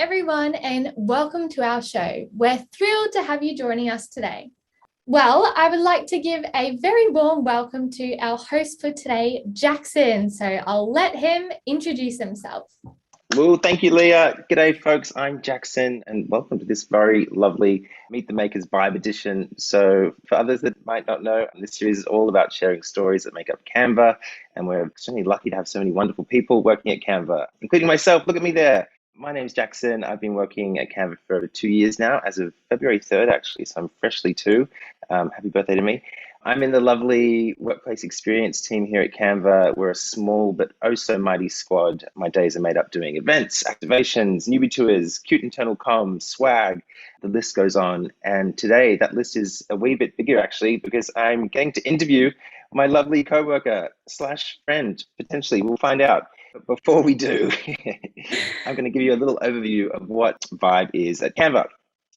everyone, and welcome to our show. We're thrilled to have you joining us today. Well, I would like to give a very warm welcome to our host for today, Jackson. So I'll let him introduce himself. Well, thank you, Leah. G'day, folks. I'm Jackson, and welcome to this very lovely Meet the Makers Vibe edition. So for others that might not know, this series is all about sharing stories that make up Canva, and we're extremely lucky to have so many wonderful people working at Canva, including myself. Look at me there. My name's Jackson. I've been working at Canva for over 2 years now, as of February 3rd, actually, so I'm freshly two. Happy birthday to me. I'm in the lovely workplace experience team here at Canva. We're a small but oh so mighty squad. My days are made up doing events, activations, newbie tours, cute internal comms, swag. The list goes on. And today that list is a wee bit bigger actually, because I'm getting to interview my lovely coworker / friend, potentially. We'll find out. But before we do, I'm going to give you a little overview of what Vibe is at Canva.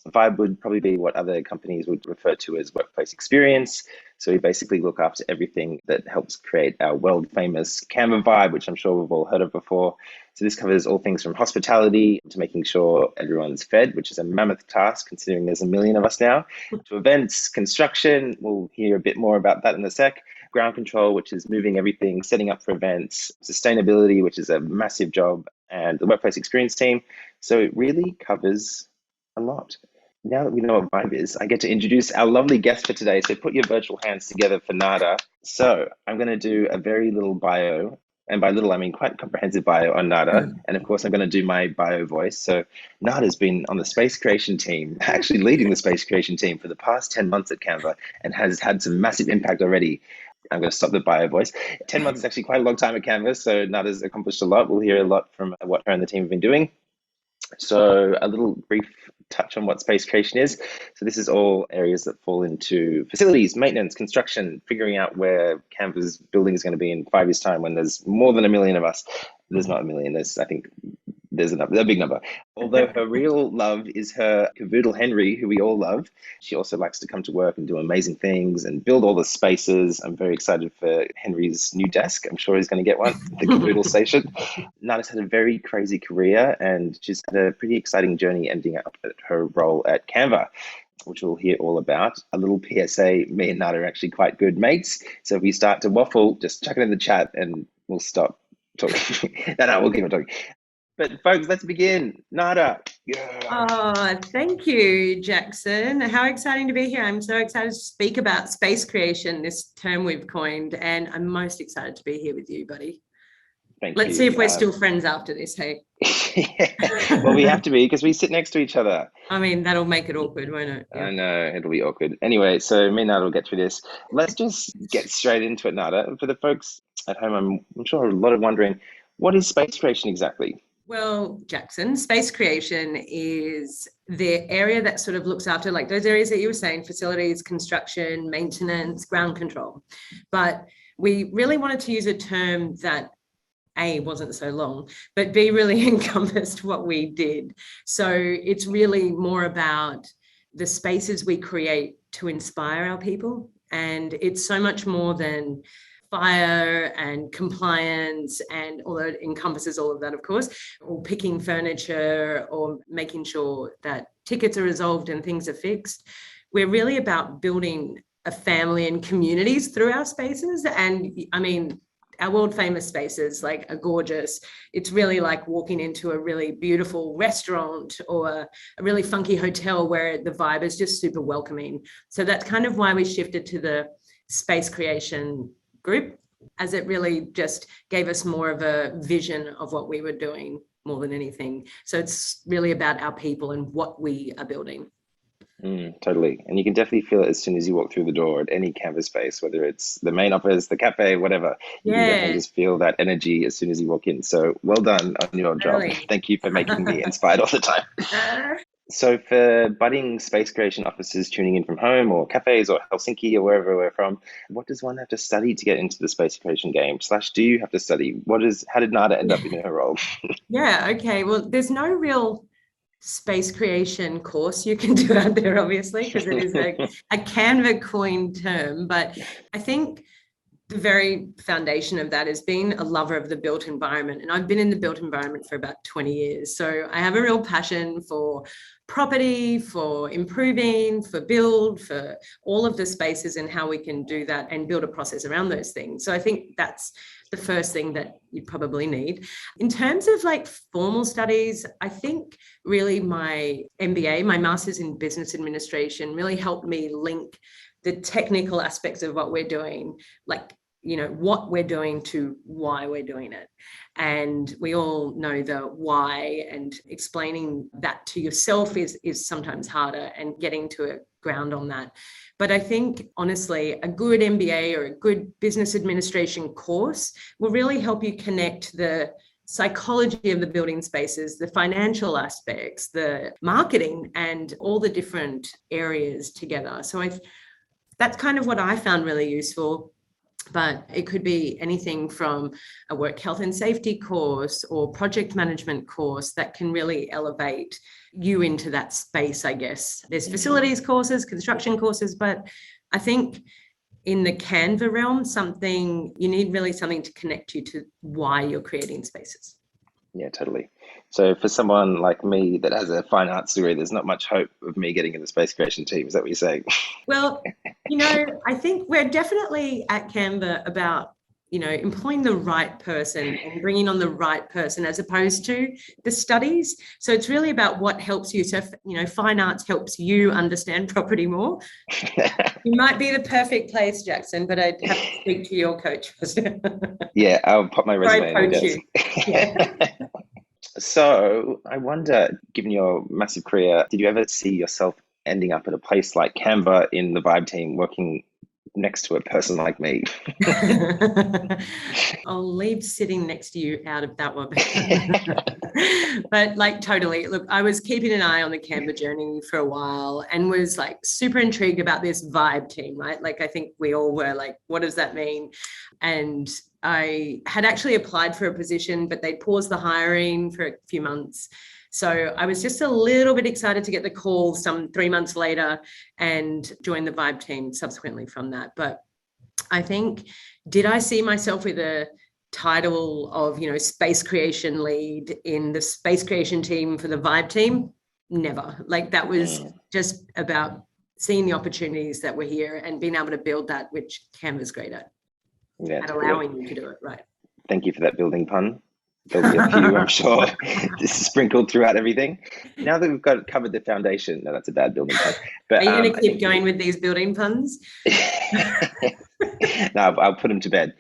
Vibe would probably be what other companies would refer to as workplace experience. So we basically look after everything that helps create our world famous Canva Vibe, which I'm sure we've all heard of before. So this covers all things from hospitality to making sure everyone's fed, which is a mammoth task considering there's a million of us now, to events, construction. We'll hear a bit more about that in a sec. Ground control, which is moving everything, setting up for events, sustainability, which is a massive job, and the workplace experience team. So it really covers a lot. Now that we know what Vibe is, I get to introduce our lovely guest for today. So put your virtual hands together for Nada. So I'm going to do a very little bio, and by little I mean quite comprehensive bio on Nada. And of course I'm going to do my bio voice. So Nada's been on the space creation team, actually leading the space creation team for the past 10 months at Canva, and has had some massive impact already. I'm going to stop the bio voice. 10 months is actually quite a long time at Canva, so Nada's accomplished a lot. We'll hear a lot from what her and the team have been doing. So a little brief touch on what space creation is. So this is all areas that fall into facilities, maintenance, construction, figuring out where Canva's building is going to be in 5 years' time when there's more than a million of us. There's not a million, I think there's a big number. Although her real love is her cavoodle Henry, who we all love. She also likes to come to work and do amazing things and build all the spaces. I'm very excited for Henry's new desk. I'm sure he's going to get one, the cavoodle station. Nada's had a very crazy career, and she's had a pretty exciting journey ending up at her role at Canva, which we'll hear all about. A little PSA, me and Nada are actually quite good mates. So if we start to waffle, just chuck it in the chat and we'll stop talking. No, we'll keep on talking. But folks, let's begin. Nada. Yeah. Oh, thank you, Jackson. How exciting to be here. I'm so excited to speak about space creation, this term we've coined, and I'm most excited to be here with you, buddy. Thank you. Let's see if we're still friends after this, hey? Yeah. Well, we have to be because we sit next to each other. I mean, that'll make it awkward, won't it? Yeah. I know, it'll be awkward. Anyway, so me and Nada will get through this. Let's just get straight into it, Nada. For the folks at home, I'm sure a lot of wondering, what is space creation exactly? Well, Jackson, space creation is the area that sort of looks after like those areas that you were saying, facilities, construction, maintenance, ground control. But we really wanted to use a term that A, wasn't so long, but B, really encompassed what we did. So it's really more about the spaces we create to inspire our people. And it's so much more than fire and compliance, and although it encompasses all of that, of course, or picking furniture or making sure that tickets are resolved and things are fixed. We're really about building a family and communities through our spaces. And I mean, our world famous spaces like are gorgeous. It's really like walking into a really beautiful restaurant or a really funky hotel where the vibe is just super welcoming. So that's kind of why we shifted to the space creation group, as it really just gave us more of a vision of what we were doing more than anything. So it's really about our people and what we are building. Totally. And you can definitely feel it as soon as you walk through the door at any Canva space, whether it's the main office, the cafe, whatever. You can definitely just feel that energy as soon as you walk in. So well done on your job. Thank you for making me inspired all the time. So for budding space creation officers tuning in from home or cafes or Helsinki or wherever we're from, what does one have to study to get into the space creation game? / do you have to study? How did Nada end up in her role? Yeah, okay. Well, there's no real space creation course you can do out there, obviously, because it is a Canva coined term. But I think the very foundation of that is being a lover of the built environment. And I've been in the built environment for about 20 years. So I have a real passion for property, for improving, for build, for all of the spaces and how we can do that and build a process around those things. So I think that's the first thing that you probably need. In terms of like formal studies, I think really my MBA, my Master's in Business Administration, really helped me link the technical aspects of what we're doing, like, you know, what we're doing to why we're doing it. And we all know the why, and explaining that to yourself is sometimes harder, and getting to a ground on that. But I think, honestly, a good MBA or a good business administration course will really help you connect the psychology of the building spaces, the financial aspects, the marketing, and all the different areas together. So that's kind of what I found really useful. But it could be anything from a work health and safety course or project management course that can really elevate you into that space, I guess. There's facilities courses, construction courses, but I think in the Canva realm, you need really something to connect you to why you're creating spaces. Yeah, totally. So for someone like me that has a fine arts degree, there's not much hope of me getting in the space creation team. Is that what you're saying? Well, you know, I think we're definitely at Canva about, you know, employing the right person and bringing on the right person as opposed to the studies. So it's really about what helps you. So, you know, fine arts helps you understand property more. You might be the perfect place, Jackson, but I'd have to speak to your coach first. Yeah, I'll pop my resume in the desk. Yeah. So I wonder, given your massive career, did you ever see yourself ending up at a place like Canva in the Vibe team, working next to a person like me? I'll leave sitting next to you out of that one. But like, totally, look, I was keeping an eye on the Canva journey for a while and was like super intrigued about this Vibe team, right? Like, I think we all were like, what does that mean? And I had actually applied for a position, but they paused the hiring for a few months. So I was just a little bit excited to get the call some 3 months later and join the Vibe team subsequently from that. But I think, did I see myself with a title of, you know, space creation lead in the space creation team for the Vibe team? Never. Like, that was just about seeing the opportunities that were here and being able to build that, which Canva's great at. Yeah, at allowing you to do it, right? Thank you for that building pun. There'll be a few, I'm sure, just sprinkled throughout everything. Now that we've covered the foundation, no, that's a bad building pun. But, are you going to keep going with these building puns? No, I'll put them to bed.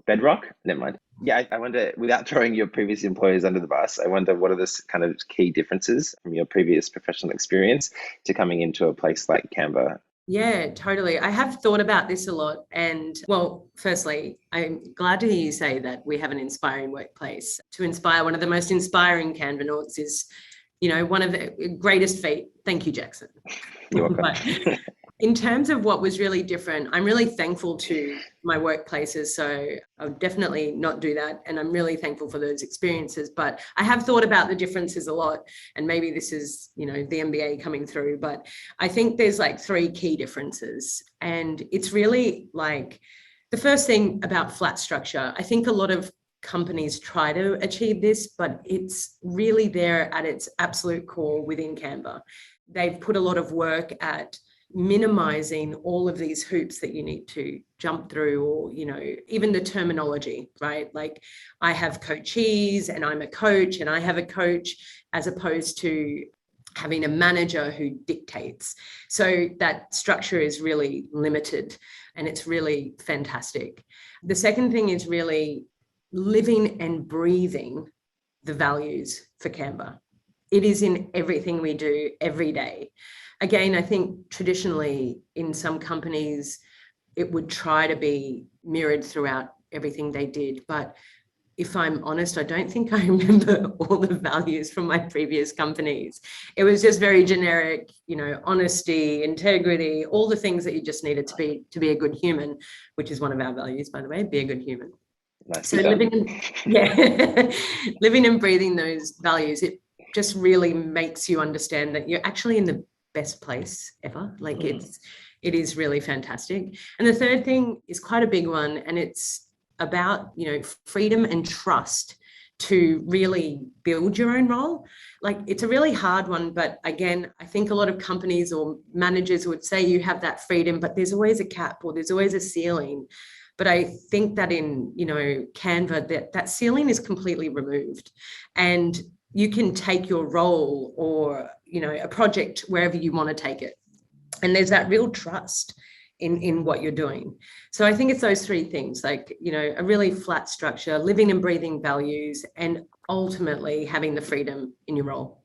Bedrock? Never mind. Yeah, I wonder, without throwing your previous employers under the bus, I wonder what are the kind of key differences from your previous professional experience to coming into a place like Canva? Yeah, totally. I have thought about this a lot. And well, firstly, I'm glad to hear you say that we have an inspiring workplace. To inspire one of the most inspiring Canvanauts is, you know, one of the greatest feat. Thank you, Jackson. You're welcome. In terms of what was really different, I'm really thankful to my workplaces. So I'll definitely not do that. And I'm really thankful for those experiences. But I have thought about the differences a lot. And maybe this is, you know, the MBA coming through. But I think there's like 3 key differences. And it's really like the first thing about flat structure. I think a lot of companies try to achieve this, but it's really there at its absolute core within Canva. They've put a lot of work at minimizing all of these hoops that you need to jump through, or, you know, even the terminology, right? Like, I have coachees and I'm a coach and I have a coach, as opposed to having a manager who dictates. So that structure is really limited and it's really fantastic. The second thing is really living and breathing the values for Canva. It is in everything we do every day. Again, I think traditionally in some companies, it would try to be mirrored throughout everything they did. But if I'm honest, I don't think I remember all the values from my previous companies. It was just very generic, you know, honesty, integrity, all the things that you just needed to be a good human, which is one of our values, by the way, be a good human. Nice. So living and breathing those values, it just really makes you understand that you're actually in the best place ever. Like, It is really fantastic. And the third thing is quite a big one, and it's about, freedom and trust to really build your own role. Like, it's a really hard one, but again, I think a lot of companies or managers would say you have that freedom, but there's always a cap or there's always a ceiling. But I think that in, Canva, that ceiling is completely removed, and you can take your role or, a project wherever you want to take it. And there's that real trust in what you're doing. So I think it's those three things, like, a really flat structure, living and breathing values, and ultimately having the freedom in your role.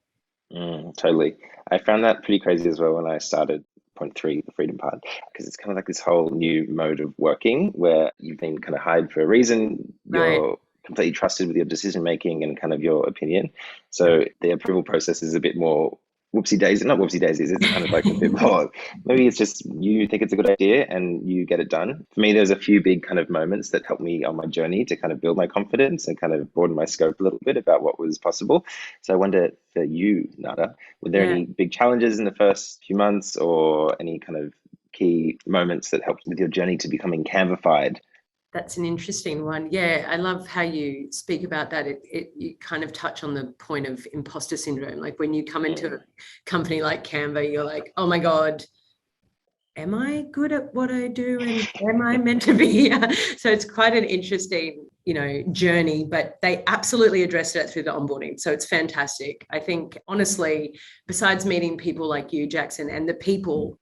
Totally. I found that pretty crazy as well when I started point 3, the freedom part, because it's kind of like this whole new mode of working where you've been kind of hired for a reason. You're completely trusted with your decision making and kind of your opinion. So the approval process is a bit more whoopsie daisy, not whoopsie daisies, it's kind of like a bit more, maybe it's just you think it's a good idea and you get it done. For me, there's a few big kind of moments that helped me on my journey to kind of build my confidence and kind of broaden my scope a little bit about what was possible. So I wonder for you, Nada, were there any big challenges in the first few months or any kind of key moments that helped with your journey to becoming Canvified? That's an interesting one. Yeah, I love how you speak about that. You kind of touch on the point of imposter syndrome. Like, when you come into a company like Canva, you're like, oh my God, am I good at what I do? And am I meant to be here? So it's quite an interesting, journey, but they absolutely addressed it through the onboarding. So it's fantastic. I think, honestly, besides meeting people like you, Jackson, and the people,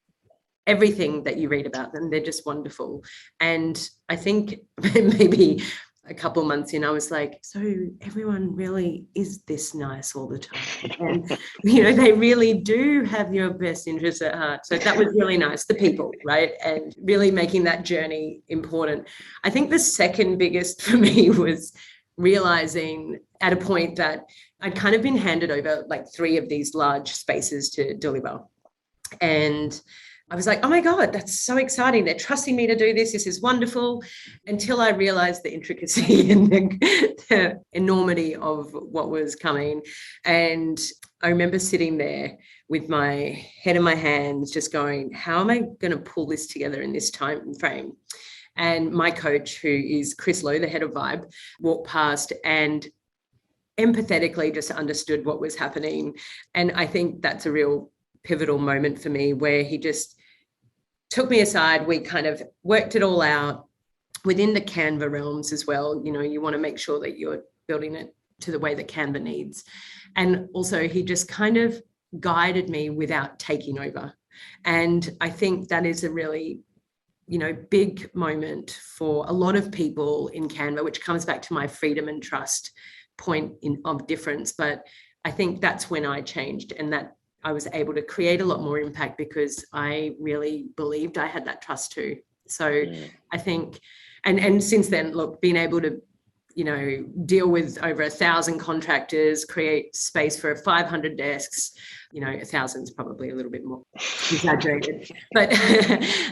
everything that you read about them, they're just wonderful. And I think maybe a couple of months in, I was like, so everyone really is this nice all the time. And, they really do have your best interests at heart. So that was really nice, the people, right? And really making that journey important. I think the second biggest for me was realizing at a point that I'd kind of been handed over like 3 of these large spaces to deliver. And I was like, oh my God, that's so exciting. They're trusting me to do this. This is wonderful. Until I realized the intricacy and the enormity of what was coming. And I remember sitting there with my head in my hands, just going, how am I going to pull this together in this time frame? And my coach, who is Chris Lowe, the head of Vibe, walked past and empathetically just understood what was happening. And I think that's a real pivotal moment for me, where he just took me aside. We kind of worked it all out within the Canva realms as well. You want to make sure that you're building it to the way that Canva needs. And also, he just kind of guided me without taking over. And I think that is a really, big moment for a lot of people in Canva, which comes back to my freedom and trust point of difference. But I think that's when I changed, and that I was able to create a lot more impact because I really believed I had that trust too. So I think, and since then, look, being able to, deal with over 1,000 contractors, create space for 500 desks, 1,000 is probably a little bit more exaggerated, but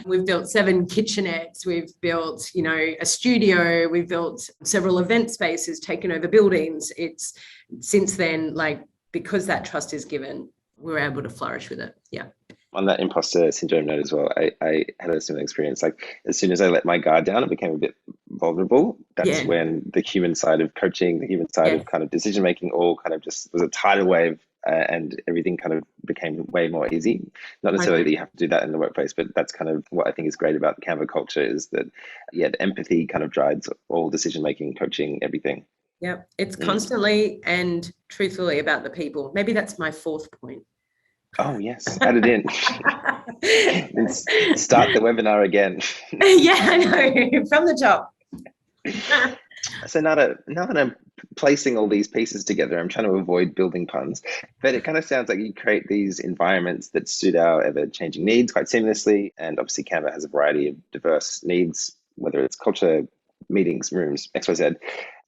we've built 7 kitchenettes, we've built, a studio, we've built several event spaces, taken over buildings. It's since then, like, because that trust is given, we're able to flourish with it. Yeah. On that imposter syndrome note as well, I had a similar experience. Like, as soon as I let my guard down, it became a bit vulnerable. That's when the human side of coaching, the human side of kind of decision making, all kind of just was a tidal wave, and everything kind of became way more easy. Not necessarily that you have to do that in the workplace, but that's kind of what I think is great about the Canva culture, is that the empathy kind of drives all decision making, coaching, everything. Yeah, it's constantly and truthfully about the people. Maybe that's my 4th point. Oh, yes, add it in. Let's start the webinar again. Yeah, I know, from the top. So now that I'm placing all these pieces together, I'm trying to avoid building puns, but it kind of sounds like you create these environments that suit our ever-changing needs quite seamlessly. And obviously Canva has a variety of diverse needs, whether it's culture, meetings, rooms, XYZ.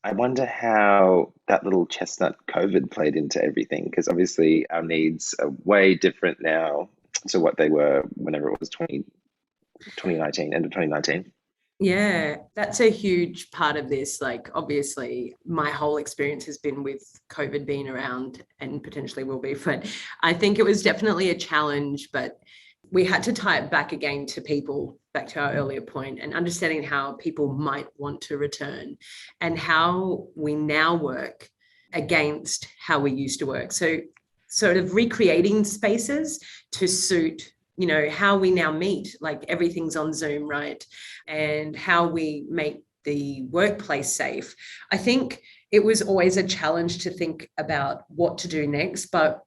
I wonder how that little chestnut COVID played into everything, because obviously our needs are way different now to what they were whenever it was 2019, end of 2019. Yeah, that's a huge part of this. Like, obviously, my whole experience has been with COVID being around, and potentially will be, but I think it was definitely a challenge. But we had to tie it back again to people, back to our earlier point, and understanding how people might want to return and how we now work against how we used to work. So sort of recreating spaces to suit, you know, how we now meet, like everything's on Zoom, right? And how we make the workplace safe. I think it was always a challenge to think about what to do next, but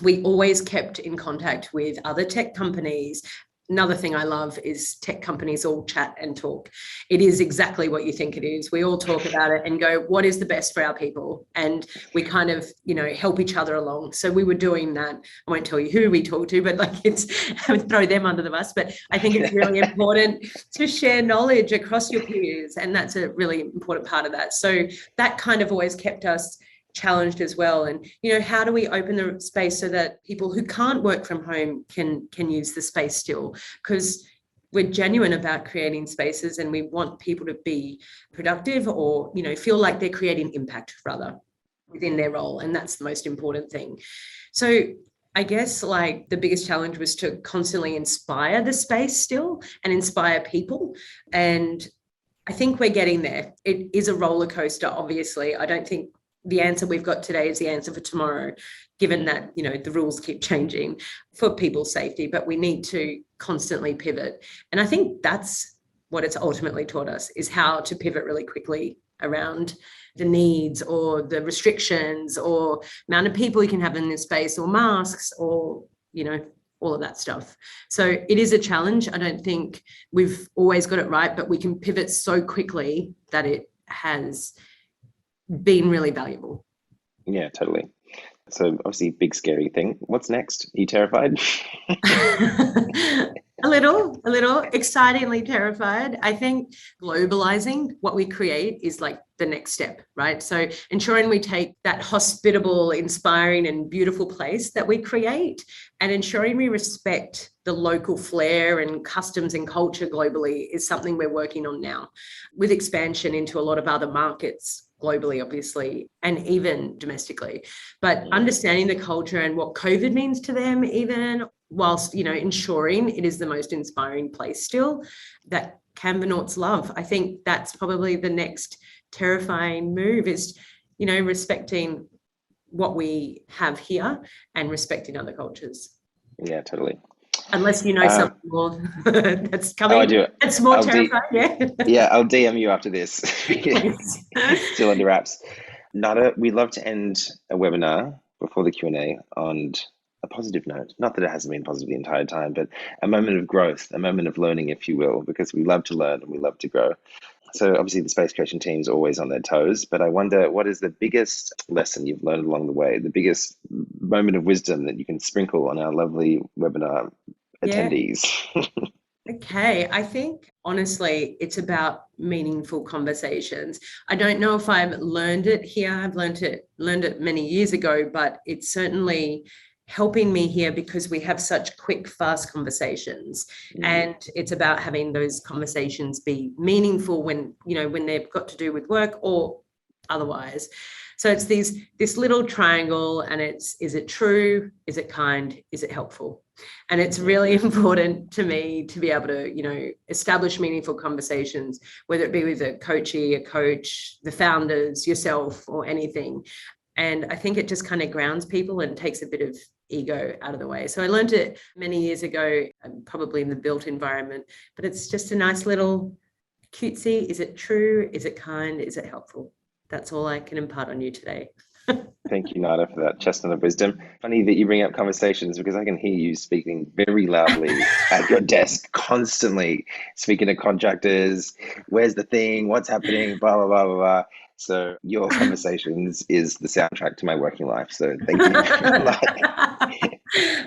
we always kept in contact with other tech companies. Another thing I love is tech companies all chat and talk. It is exactly what you think it is. We all talk about it and go, what is the best for our people? And we kind of, you know, help each other along. So we were doing that. I won't tell you who we talk to, but like I would throw them under the bus. But I think it's really important to share knowledge across your peers. And that's a really important part of that. So that kind of always kept us challenged as well. And, you know, how do we open the space so that people who can't work from home can use the space still? Because we're genuine about creating spaces and we want people to be productive or, you know, feel like they're creating impact rather within their role. And that's the most important thing. So I guess like the biggest challenge was to constantly inspire the space still and inspire people. And I think we're getting there. It is a roller coaster, obviously. I don't think the answer we've got today is the answer for tomorrow, given that, you know, the rules keep changing for people's safety, but we need to constantly pivot. And I think that's what it's ultimately taught us, is how to pivot really quickly around the needs or the restrictions or amount of people you can have in this space or masks or, you know, all of that stuff. So it is a challenge. I don't think we've always got it right, but we can pivot so quickly that it has been really valuable. Yeah, totally. So obviously big scary thing. What's next? Are you terrified? A little excitingly terrified. I think globalizing what we create is like the next step, right? So ensuring we take that hospitable, inspiring and beautiful place that we create and ensuring we respect the local flair and customs and culture globally is something we're working on now, with expansion into a lot of other markets globally, obviously, and even domestically. But understanding the culture and what COVID means to them, even whilst, you know, ensuring it is the most inspiring place still that Canvanauts love. I think that's probably the next terrifying move is, you know, respecting what we have here and respecting other cultures. Yeah, totally. Unless you know something more that's coming. Oh, I do. That's more terrifying. Yeah, I'll DM you after this. Still under wraps. Nada, we love to end a webinar before the Q&A on a positive note. Not that it hasn't been positive the entire time, but a moment of growth, a moment of learning, if you will, because we love to learn and we love to grow. So obviously the space creation team's always on their toes, but I wonder, what is the biggest lesson you've learned along the way, the biggest moment of wisdom that you can sprinkle on our lovely webinar attendees? Okay, I think honestly, it's about meaningful conversations. I don't know if I've learned it here. I've learned it many years ago, but it's certainly helping me here because we have such quick, fast conversations. And it's about having those conversations be meaningful when, you know, when they've got to do with work or otherwise. So it's this little triangle, and it's, is it true? Is it kind? Is it helpful? And it's really important to me to be able to, you know, establish meaningful conversations, whether it be with a coachee, a coach, the founders, yourself, or anything. And I think it just kind of grounds people and takes a bit of ego out of the way. So I learned it many years ago, probably in the built environment, but it's just a nice little cutesy. Is it true? Is it kind? Is it helpful? That's all I can impart on you today. Thank you, Nada, for that chestnut of wisdom. Funny that you bring up conversations because I can hear you speaking very loudly at your desk, constantly speaking to contractors. Where's the thing? What's happening? Blah, blah, blah, blah, blah. So your conversations is the soundtrack to my working life. So thank you. I'm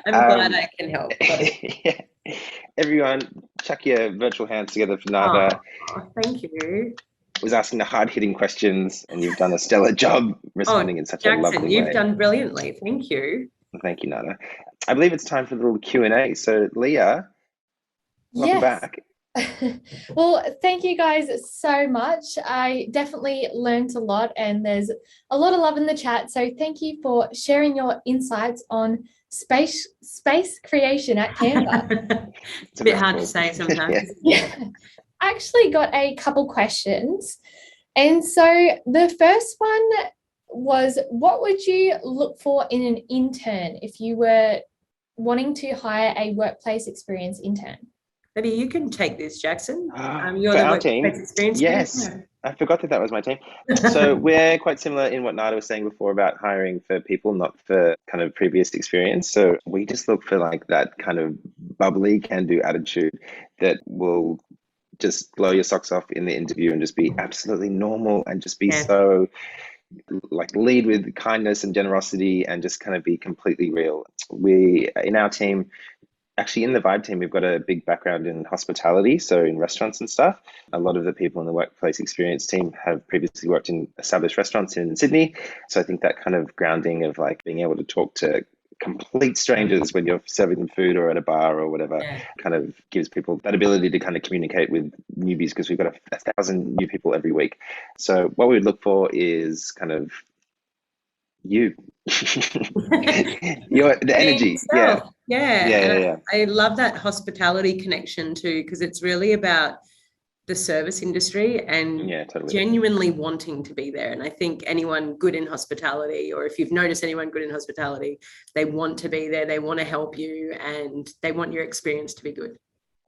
glad I can help. Yeah. Everyone, chuck your virtual hands together for Nada. Oh, thank you. Was asking the hard-hitting questions, and you've done a stellar job responding in such a lovely way. You've done brilliantly. Thank you. Thank you, Nada. I believe it's time for the little Q&A. So, Leah, welcome back. Well, thank you guys so much. I definitely learned a lot, and there's a lot of love in the chat. So thank you for sharing your insights on space creation at Canva. It's a bit hard to say sometimes. Yeah. I actually got a couple questions. And so the first one was, what would you look for in an intern if you were wanting to hire a workplace experience intern? Maybe you can take this, Jackson. You're the workplace experience. Yes, I forgot that was my team. So we're quite similar in what Nada was saying before about hiring for people, not for kind of previous experience. So we just look for like that kind of bubbly can-do attitude that will just blow your socks off in the interview and just be absolutely normal and just be so like lead with kindness and generosity and just kind of be completely real. We, in our team, actually in the Vibe team, we've got a big background in hospitality, so in restaurants and stuff. A lot of the people in the workplace experience team have previously worked in established restaurants in Sydney. So I think that kind of grounding of like being able to talk to complete strangers when you're serving them food or at a bar or whatever kind of gives people that ability to kind of communicate with newbies, because we've got 1,000 new people every week. So what we would look for is kind of the energy. Yeah. I love that hospitality connection too, because it's really about the service industry and genuinely wanting to be there. And I think anyone good in hospitality, or if you've noticed anyone good in hospitality, they want to be there, they want to help you, and they want your experience to be good.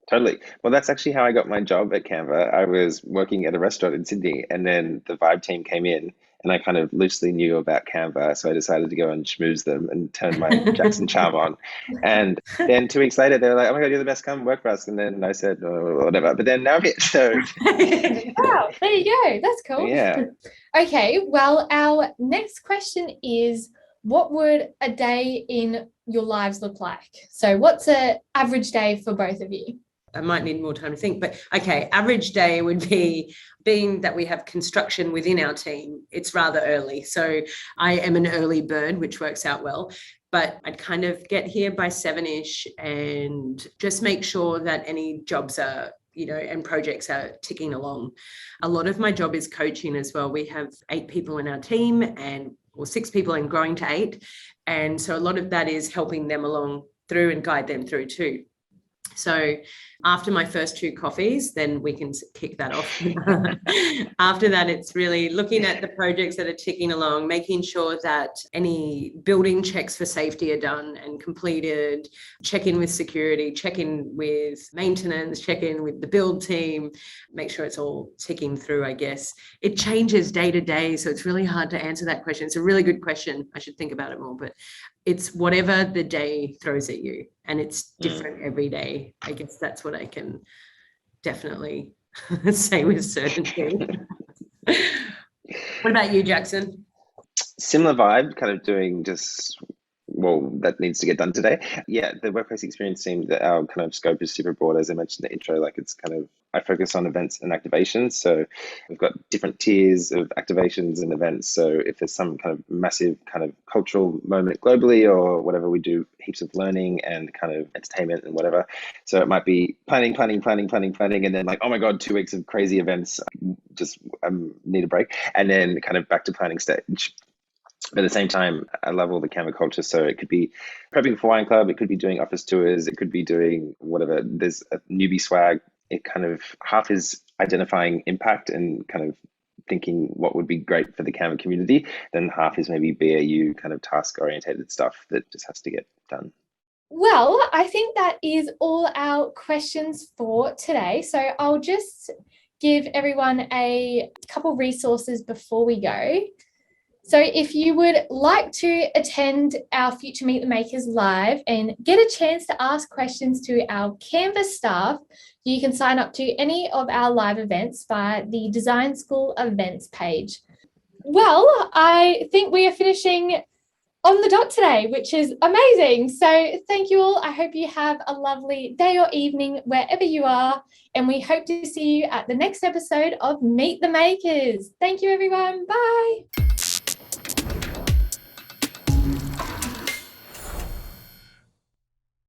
Totally. Well, that's actually how I got my job at Canva. I was working at a restaurant in Sydney, and then the Vibe team came in, and I kind of loosely knew about Canva. So I decided to go and schmooze them and turn my Jackson charm on. And then 2 weeks later, they were like, oh my God, you're the best, come work for us. And then I said, oh, whatever. But then now I'm here. So wow, there you go. That's cool. Yeah. Okay. Well, our next question is, what would a day in your lives look like? So what's an average day for both of you? I might need more time to think, but okay, average day would be, being that we have construction within our team, it's rather early. So I am an early bird, which works out well, but I'd kind of get here by 7-ish and just make sure that any jobs are, and projects are ticking along. A lot of my job is coaching as well. We have 8 people in our team or 6 people and growing to 8. And so a lot of that is helping them along through and guide them through too. So after my first 2 coffees, then we can kick that off. After that, it's really looking at the projects that are ticking along, making sure that any building checks for safety are done and completed, check in with security, check in with maintenance, check in with the build team, make sure it's all ticking through, I guess. It changes day to day, so it's really hard to answer that question. It's a really good question. I should think about it more, but it's whatever the day throws at you, and it's different every day. I guess that's what I can definitely say with certainty. What about you, Jackson? Similar vibe, kind of doing just, well, that needs to get done today. Yeah, the workplace experience team, that our kind of scope is super broad. As I mentioned in the intro, like it's kind of, I focus on events and activations. So we've got different tiers of activations and events. So if there's some kind of massive kind of cultural moment globally or whatever, we do heaps of learning and kind of entertainment and whatever. So it might be planning, and then like, oh my God, 2 weeks of crazy events, just need a break. And then kind of back to planning stage. But at the same time, I love all the Canva culture. So it could be prepping for wine club. It could be doing office tours. It could be doing whatever. There's a newbie swag. It kind of half is identifying impact and kind of thinking what would be great for the Canva community. Then half is maybe BAU kind of task oriented stuff that just has to get done. Well, I think that is all our questions for today. So I'll just give everyone a couple resources before we go. So if you would like to attend our future Meet the Makers live and get a chance to ask questions to our Canva staff, you can sign up to any of our live events via the Design School events page. Well, I think we are finishing on the dot today, which is amazing. So thank you all. I hope you have a lovely day or evening wherever you are. And we hope to see you at the next episode of Meet the Makers. Thank you, everyone. Bye.